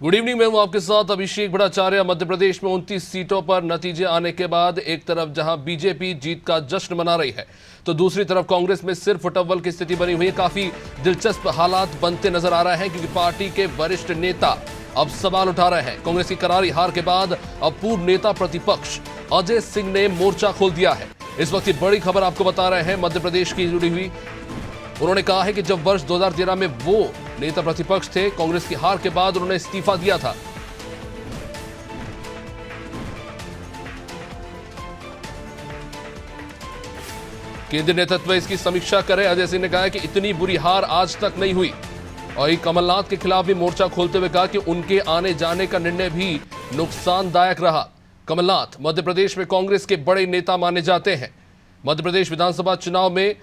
Good evening, मैं हूं आपके साथ अभिषेक भट्टाचार्य। मध्य प्रदेश में 29 सीटों पर नतीजे आने के बाद एक तरफ जहां बीजेपी जीत का जश्न मना रही है तो दूसरी तरफ कांग्रेस में सिर फुटअव्वल की स्थिति बनी हुई है। काफी दिलचस्प हालात बनते नजर आ रहे हैं क्योंकि पार्टी के वरिष्ठ नेता अब सवाल उठा रहे हैं। कांग्रेस की करारी हार के बाद अब पूर्व नेता प्रतिपक्ष अजय सिंह ने मोर्चा खोल दिया है। इस वक्त की बड़ी खबर आपको बता रहे हैं मध्य प्रदेश की जुड़ी हुई। उन्होंने कहा है कि जब वर्ष 2013 में वो नेता प्रतिपक्ष थे, कांग्रेस की हार के बाद उन्होंने इस्तीफा दिया था। केंद्रीय नेतृत्व इसकी समीक्षा करे। अजय सिंह ने कहा है कि इतनी बुरी हार आज तक नहीं हुई और कमलनाथ के खिलाफ भी मोर्चा खोलते हुए कहा कि उनके आने जाने का निर्णय भी नुकसानदायक रहा। कमलनाथ मध्य प्रदेश में कांग्रेस के बड़े नेता माने जाते हैं। मध्य प्रदेश विधानसभा चुनाव में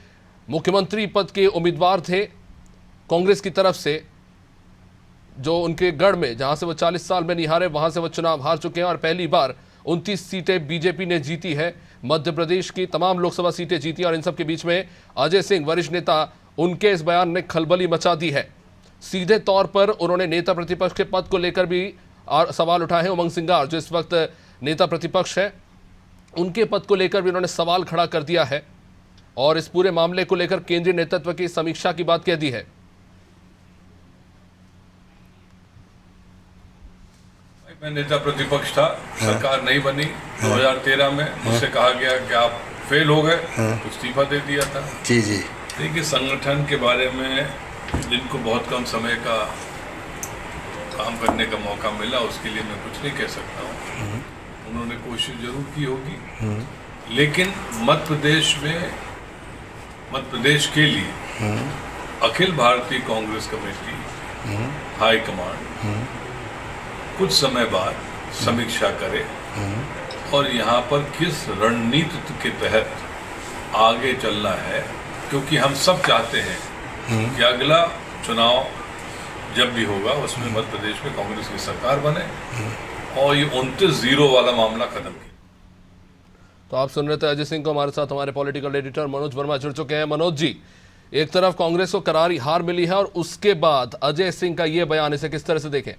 मुख्यमंत्री पद के उम्मीदवार थे कांग्रेस की तरफ से, जो उनके गढ़ में जहां से वो 40 साल में नहीं हारे, वहां से वो चुनाव हार चुके हैं और पहली बार 29 सीटें बीजेपी ने जीती है। मध्य प्रदेश की तमाम लोकसभा सीटें जीती और इन सब के बीच में अजय सिंह वरिष्ठ नेता, उनके इस बयान ने खलबली मचा दी है। सीधे तौर पर उन्होंने नेता प्रतिपक्ष के पद को लेकर भी सवाल उठाए हैं। उमंग सिंगार जो इस वक्त नेता प्रतिपक्ष है, उनके पद को लेकर भी उन्होंने सवाल खड़ा कर दिया है और इस पूरे मामले को लेकर केंद्रीय नेतृत्व की समीक्षा की बात कह दी है। मैं नेता प्रतिपक्ष था, सरकार नहीं बनी 2013 में। मुझसे कहा गया कि आप फेल हो गए, तो इस्तीफा दे दिया था। जी। देखिए, संगठन के बारे में जिनको बहुत कम समय का काम करने का मौका मिला, उसके लिए मैं कुछ नहीं कह सकता हूँ। उन्होंने कोशिश जरूर की होगी, लेकिन मध्य प्रदेश के लिए Akhil Bharatiya Congress committee high command कुछ समय बाद समीक्षा करे और यहाँ पर किस रणनीति के तहत आगे चलना है, क्योंकि हम सब चाहते हैं कि अगला चुनाव जब भी होगा उसमें मध्य प्रदेश में कांग्रेस की सरकार बने और ये 29-0 वाला मामला खत्म किया। तो आप सुन रहे थे अजय सिंह को। हमारे साथ हमारे पॉलिटिकल एडिटर मनोज वर्मा जुड़ चुके हैं। मनोज जी, एक तरफ कांग्रेस को करारी हार मिली है और उसके बाद अजय सिंह का ये बयान, इसे किस तरह से देखें?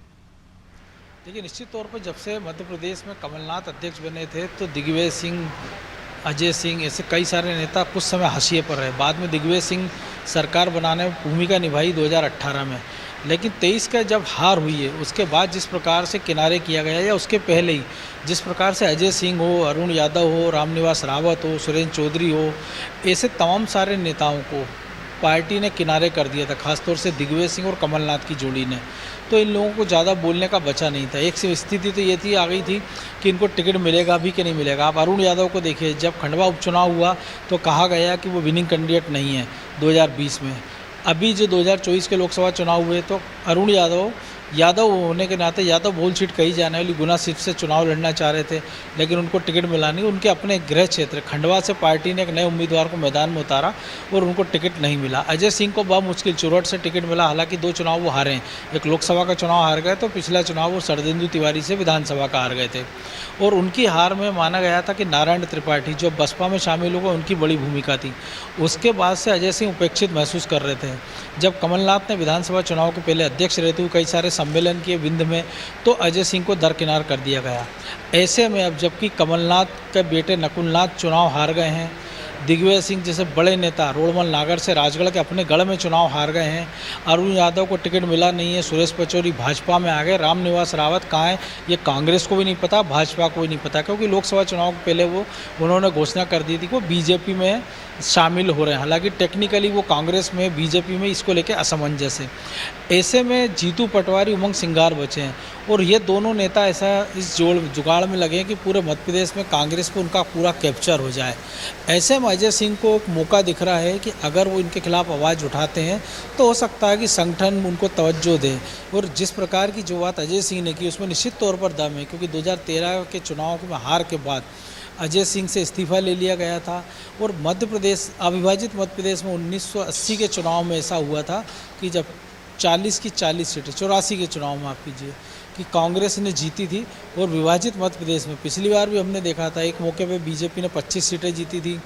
देखिए, निश्चित तौर पर जब से मध्य प्रदेश में कमलनाथ अध्यक्ष बने थे तो दिग्विजय सिंह, अजय सिंह, ऐसे कई सारे नेता कुछ समय हाशिए पर रहे। बाद में दिग्विजय सिंह सरकार बनाने में भूमिका निभाई 2018 में, लेकिन 23 का जब हार हुई है उसके बाद जिस प्रकार से किनारे किया गया या उसके पहले ही जिस प्रकार से अजय सिंह हो, अरुण यादव हो, रामनिवास रावत हो, सुरेंद्र चौधरी हो, ऐसे तमाम सारे नेताओं को पार्टी ने किनारे कर दिया था, खासतौर से दिग्विजय सिंह और कमलनाथ की जोड़ी ने। तो इन लोगों को ज़्यादा बोलने का बचा नहीं था। एक स्थिति तो ये थी आ गई थी कि इनको टिकट मिलेगा भी कि नहीं मिलेगा। आप अरुण यादव को देखिए, जब खंडवा उपचुनाव हुआ तो कहा गया कि वो विनिंग कैंडिडेट नहीं है 2020 में। अभी जो 2024 के लोकसभा चुनाव हुए तो अरुण यादव होने के नाते यादव बोल सीट कही जाने वाली गुना सीट से चुनाव लड़ना चाह रहे थे, लेकिन उनको टिकट मिला नहीं। उनके अपने गृह क्षेत्र खंडवा से पार्टी ने एक नए उम्मीदवार को मैदान में उतारा और उनको टिकट नहीं मिला। अजय सिंह को बहुत मुश्किल चुरट से टिकट मिला। हालांकि 2 चुनाव वो हारे हैं, एक लोकसभा का चुनाव हार गए, तो पिछला चुनाव वो शरदेंदु तिवारी से विधानसभा का हार गए थे। और उनकी हार में माना गया था कि नारायण त्रिपाठी जो बसपा में शामिल हो गए, उनकी बड़ी भूमिका थी। उसके बाद से अजय सिंह उपेक्षित महसूस कर रहे थे। जब कमलनाथ ने विधानसभा चुनाव के पहले अध्यक्ष रहते हुए कई सारे सम्मेलन किए विंध्य में, तो अजय सिंह को दरकिनार कर दिया गया। ऐसे में अब जबकि कमलनाथ के बेटे नकुलनाथ चुनाव हार गए हैं, दिग्विजय सिंह जैसे बड़े नेता रोड़मल नागर से राजगढ़ के अपने गढ़ में चुनाव हार गए हैं, अरुण यादव को टिकट मिला नहीं है, सुरेश पचौरी भाजपा में आ गए, रामनिवास रावत कहाँ है ये कांग्रेस को भी नहीं पता, भाजपा को भी नहीं पता, क्योंकि लोकसभा चुनाव के पहले उन्होंने घोषणा कर दी थी कि वो बीजेपी में शामिल हो रहे हैं। हालांकि टेक्निकली वो कांग्रेस में, बीजेपी में इसको लेकर असमंजस है। ऐसे में जीतू पटवारी, उमंग सिंगार बचे हैं और ये दोनों नेता ऐसा इस जुगाड़ में लगे हैं कि पूरे मध्य प्रदेश में कांग्रेस पर उनका पूरा कैप्चर हो जाए। ऐसे में अजय सिंह को एक मौका दिख रहा है कि अगर वो इनके खिलाफ आवाज़ उठाते हैं तो हो सकता है कि संगठन उनको तवज्जो दे। और जिस प्रकार की जो बात अजय सिंह ने की उसमें निश्चित तौर पर दम है, क्योंकि 2013 के चुनाव में हार के बाद अजय सिंह से इस्तीफा ले लिया गया था और मध्य प्रदेश, अविभाजित मध्य प्रदेश में 1980 के चुनाव में ऐसा हुआ था कि जब 40 की 40 सीटें 84 के चुनाव में, माफ़ कीजिए, कि कांग्रेस ने जीती थी। और विभाजित मध्य प्रदेश में पिछली बार भी हमने देखा था, एक मौके पे बीजेपी ने 25 सीटें जीती थी।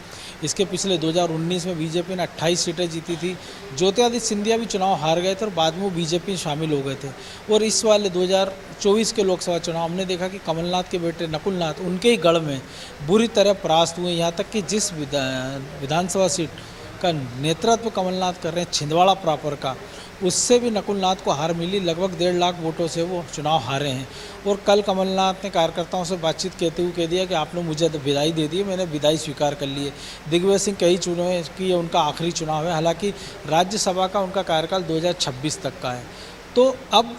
इसके पिछले 2019 में बीजेपी ने 28 सीटें जीती थी। ज्योतिरादित्य सिंधिया भी चुनाव हार गए थे और बाद में वो बीजेपी में शामिल हो गए थे। और इस वाले 2024 के लोकसभा चुनाव हमने देखा कि कमलनाथ के बेटे नकुलनाथ उनके ही गढ़ में बुरी तरह परास्त हुए। यहाँ तक कि जिस विधानसभा सीट का नेतृत्व कमलनाथ कर रहे हैं, छिंदवाड़ा प्रॉपर का, उससे भी नकुलनाथ को हार मिली। लगभग 1.5 लाख वोटों से वो चुनाव हारे हैं। और कल कमलनाथ ने कार्यकर्ताओं से बातचीत करते हुए कह दिया कि आपने मुझे विदाई दे दी है, मैंने विदाई स्वीकार कर ली है। दिग्विजय सिंह कई चुनाव की ये उनका आखिरी चुनाव है। हालांकि राज्यसभा का उनका कार्यकाल 2026 तक का है। तो अब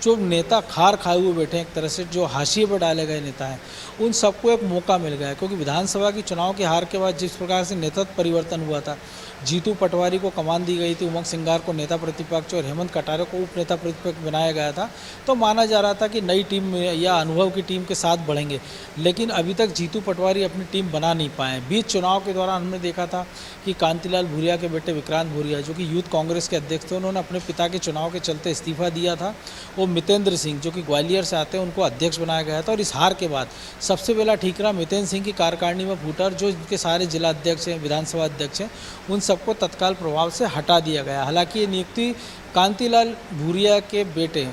जो नेता खार खाए हुए बैठे हैं, एक तरह से जो हाशिए पर डाले गए नेता हैं, उन सबको एक मौका मिल गया है। क्योंकि विधानसभा की चुनाव की हार के बाद जिस प्रकार से नेतृत्व परिवर्तन हुआ था, जीतू पटवारी को कमान दी गई थी, उमंग सिंगार को नेता प्रतिपक्ष और हेमंत कटारे को उप नेता प्रतिपक्ष बनाया गया था, तो माना जा रहा था कि नई टीम में या अनुभव की टीम के साथ बढ़ेंगे। लेकिन अभी तक जीतू पटवारी अपनी टीम बना नहीं पाए। बीच चुनाव के दौरान हमने देखा था कि कांतिलाल भूरिया के बेटे विक्रांत भूरिया, जो कि यूथ कांग्रेस के अध्यक्ष थे, उन्होंने अपने पिता के चुनाव के चलते इस्तीफा दिया था। और मितेंद्र सिंह, जो कि ग्वालियर से आते हैं, उनको अध्यक्ष बनाया गया था। और इस हार के बाद सबसे पहला ठीकरा मितेंद्र सिंह की कार्यकारिणी में फूटा। जो इनके सारे जिला अध्यक्ष हैं, विधानसभा अध्यक्ष हैं, उन सबको तत्काल प्रभाव से हटा दिया गया। हालांकि ये नियुक्ति कांतिलाल भूरिया के बेटे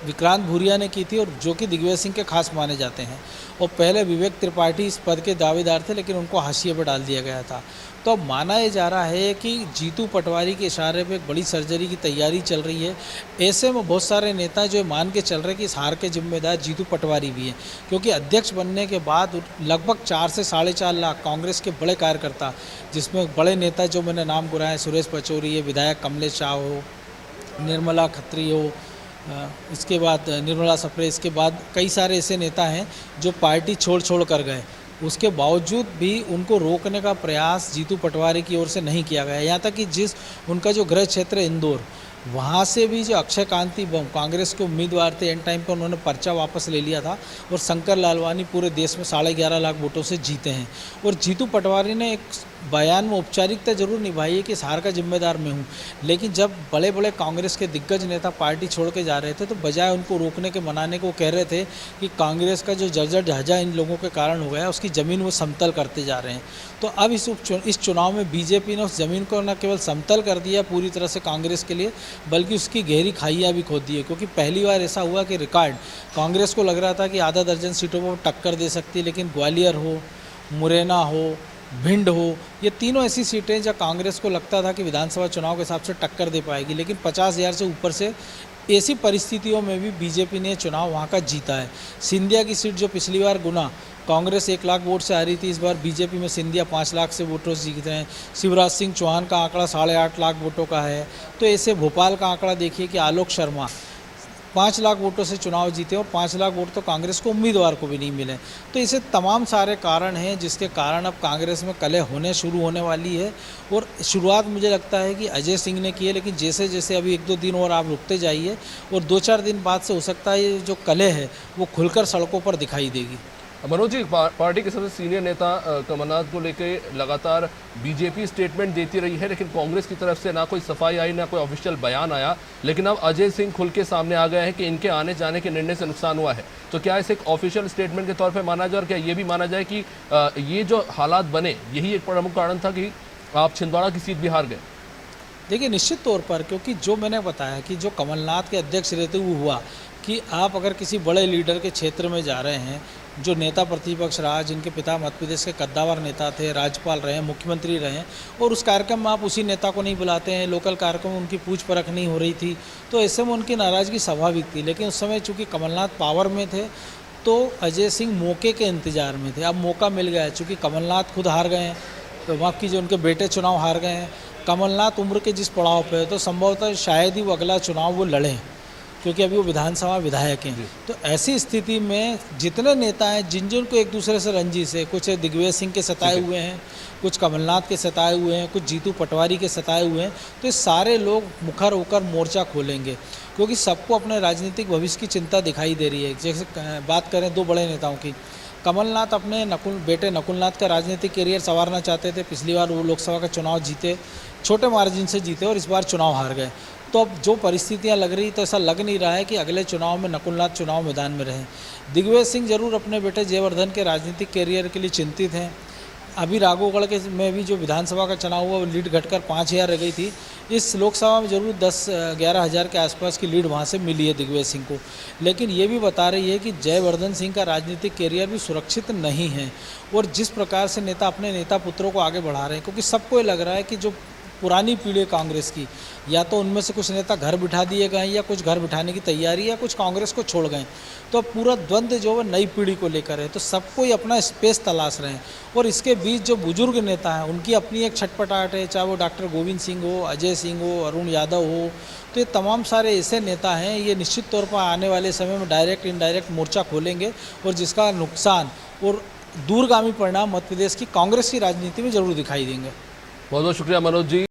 विक्रांत भूरिया ने की थी, और जो कि दिग्विजय सिंह के खास माने जाते हैं। और पहले विवेक त्रिपाठी इस पद के दावेदार थे, लेकिन उनको हाशिए पर डाल दिया गया था। तो अब माना ये जा रहा है कि जीतू पटवारी के इशारे पे एक बड़ी सर्जरी की तैयारी चल रही है। ऐसे में बहुत सारे नेता जो मान के चल रहे हैं कि इस हार के जिम्मेदार जीतू पटवारी भी हैं, क्योंकि अध्यक्ष बनने के बाद लगभग 4 से 4.5 लाख कांग्रेस के बड़े कार्यकर्ता, जिसमें बड़े नेता जो मैंने नाम गुराए, सुरेश पचौरी है, विधायक कमलेश शाह हो, निर्मला खत्री हो, इसके बाद निर्मला सप्रे, इसके बाद कई सारे ऐसे नेता हैं जो पार्टी छोड़ कर गए। उसके बावजूद भी उनको रोकने का प्रयास जीतू पटवारी की ओर से नहीं किया गया। यहाँ तक कि जिस उनका जो गृह क्षेत्र इंदौर, वहाँ से भी जो अक्षय कांति कांग्रेस के उम्मीदवार थे, एंड टाइम पर उन्होंने पर्चा वापस ले लिया था। और शंकर लालवानी पूरे देश में 11.5 लाख वोटों से जीते हैं। और जीतू पटवारी ने एक बयान में औपचारिकता जरूर निभाई है कि इस हार का जिम्मेदार मैं हूं, लेकिन जब बड़े बड़े कांग्रेस के दिग्गज नेता पार्टी छोड़ के जा रहे थे, तो बजाय उनको रोकने के मनाने को कह रहे थे कि कांग्रेस का जो जर्जर ढांचा इन लोगों के कारण हो गया, उसकी ज़मीन वो समतल करते जा रहे हैं। तो अब इस चुनाव में बीजेपी ने उस ज़मीन को न केवल समतल कर दिया पूरी तरह से कांग्रेस के लिए, बल्कि उसकी गहरी खाइयाँ भी खोद दी है। क्योंकि पहली बार ऐसा हुआ कि रिकॉर्ड कांग्रेस को लग रहा था कि आधा दर्जन सीटों पर टक्कर दे सकती है, लेकिन ग्वालियर हो, मुरैना हो, भिंड हो, ये तीनों ऐसी सीटें जहाँ कांग्रेस को लगता था कि विधानसभा चुनाव के हिसाब से टक्कर दे पाएगी, लेकिन 50,000 से ऊपर से ऐसी परिस्थितियों में भी बीजेपी ने चुनाव वहाँ का जीता है। सिंधिया की सीट जो पिछली बार गुना कांग्रेस 1 लाख वोट से आ रही थी, इस बार बीजेपी में सिंधिया 5 लाख से वोटों से जीत रहे हैं। शिवराज सिंह चौहान का आंकड़ा 8.5 लाख वोटों का है। तो ऐसे भोपाल का आंकड़ा देखिए कि आलोक शर्मा 5 लाख वोटों से चुनाव जीते, और 5 लाख वोट तो कांग्रेस को उम्मीदवार को भी नहीं मिले। तो इसे तमाम सारे कारण हैं जिसके कारण अब कांग्रेस में कलह शुरू होने वाली है। और शुरुआत मुझे लगता है कि अजय सिंह ने की है, लेकिन जैसे जैसे अभी 1-2 दिन और आप रुकते जाइए, और 2-4 दिन बाद से हो सकता है ये जो कलह है वो खुलकर सड़कों पर दिखाई देगी। मनोज जी, पार्टी के सबसे सीनियर नेता कमलनाथ को लेकर लगातार बीजेपी स्टेटमेंट देती रही है, लेकिन कांग्रेस की तरफ से ना कोई सफाई आई, ना कोई ऑफिशियल बयान आया। लेकिन अब अजय सिंह खुल के सामने आ गए हैं कि इनके आने जाने के निर्णय से नुकसान हुआ है। तो क्या इसे एक ऑफिशियल स्टेटमेंट के तौर पर माना जाए, और क्या ये भी माना जाए कि ये जो हालात बने, यही एक प्रमुख कारण था कि आप छिंदवाड़ा की सीट भी हार गए? देखिए, निश्चित तौर पर, क्योंकि जो मैंने बताया कि जो कमलनाथ के अध्यक्ष रहते हुए हुआ कि आप अगर किसी बड़े लीडर के क्षेत्र में जा रहे हैं, जो नेता प्रतिपक्ष रहा, जिनके पिता मध्य प्रदेश के कद्दावर नेता थे, राज्यपाल रहे, मुख्यमंत्री रहे, और उस कार्यक्रम में आप उसी नेता को नहीं बुलाते हैं, लोकल कार्यक्रम में उनकी पूछ परख नहीं हो रही थी, तो ऐसे में उनकी नाराज़गी स्वाभाविक थी। लेकिन उस समय चूँकि कमलनाथ पावर में थे, तो अजय सिंह मौके के इंतज़ार में थे। अब मौका मिल गया है, चूँकि कमलनाथ खुद हार गए हैं, तो माफ़ कीजिए, उनके बेटे चुनाव हार गए हैं। कमलनाथ उम्र के जिस पड़ाव पे है, तो संभवतः शायद ही वो अगला चुनाव वो लड़ें, क्योंकि अभी वो विधानसभा विधायक हैं। तो ऐसी स्थिति में जितने नेता हैं, जिन को एक दूसरे से रंजिश है, कुछ दिग्विजय सिंह के सताए हुए हैं, कुछ कमलनाथ के सताए हुए हैं, कुछ जीतू पटवारी के सताए हुए हैं, तो ये सारे लोग मुखर होकर मोर्चा खोलेंगे, क्योंकि सबको अपने राजनीतिक भविष्य की चिंता दिखाई दे रही है। जैसे बात करें 2 बड़े नेताओं की, कमलनाथ अपने बेटे नकुलनाथ का राजनीतिक करियर संवारना चाहते थे। पिछली बार वो लोकसभा का चुनाव जीते, छोटे मार्जिन से जीते, और इस बार चुनाव हार गए। तो अब जो परिस्थितियां लग रही तो ऐसा लग नहीं रहा है कि अगले चुनाव में नकुलनाथ चुनाव मैदान में रहें। दिग्विजय सिंह जरूर अपने बेटे जयवर्धन के राजनीतिक कैरियर के लिए चिंतित हैं। अभी राघोगढ़ के में भी जो विधानसभा का चुनाव हुआ, वो लीड घटकर 5000 रह गई थी। इस लोकसभा में जरूर 10-11 हज़ार के आसपास की लीड वहाँ से मिली है दिग्विजय सिंह को, लेकिन ये भी बता रही है कि जयवर्धन सिंह का राजनीतिक कैरियर भी सुरक्षित नहीं है। और जिस प्रकार से नेता अपने नेता पुत्रों को आगे बढ़ा रहे हैं, क्योंकि सबको ये लग रहा है कि जो पुरानी पीढ़ी कांग्रेस की, या तो उनमें से कुछ नेता घर बिठा दिए गए या कुछ घर बिठाने की तैयारी, या कुछ कांग्रेस को छोड़ गए। तो अब पूरा द्वंद्व जो है नई पीढ़ी को लेकर है, तो सबको ही अपना स्पेस तलाश रहे हैं। और इसके बीच जो बुजुर्ग नेता हैं, उनकी अपनी एक छटपटाहट है, चाहे वो डॉक्टर गोविंद सिंह हो, अजय सिंह हो, अरुण यादव हो। तो ये तमाम सारे ऐसे नेता हैं, ये निश्चित तौर पर आने वाले समय में डायरेक्ट इनडायरेक्ट मोर्चा खोलेंगे, और जिसका नुकसान और दूरगामी परिणाम मध्य प्रदेश की कांग्रेस की राजनीति में जरूर दिखाई देंगे। बहुत बहुत शुक्रिया मनोज जी।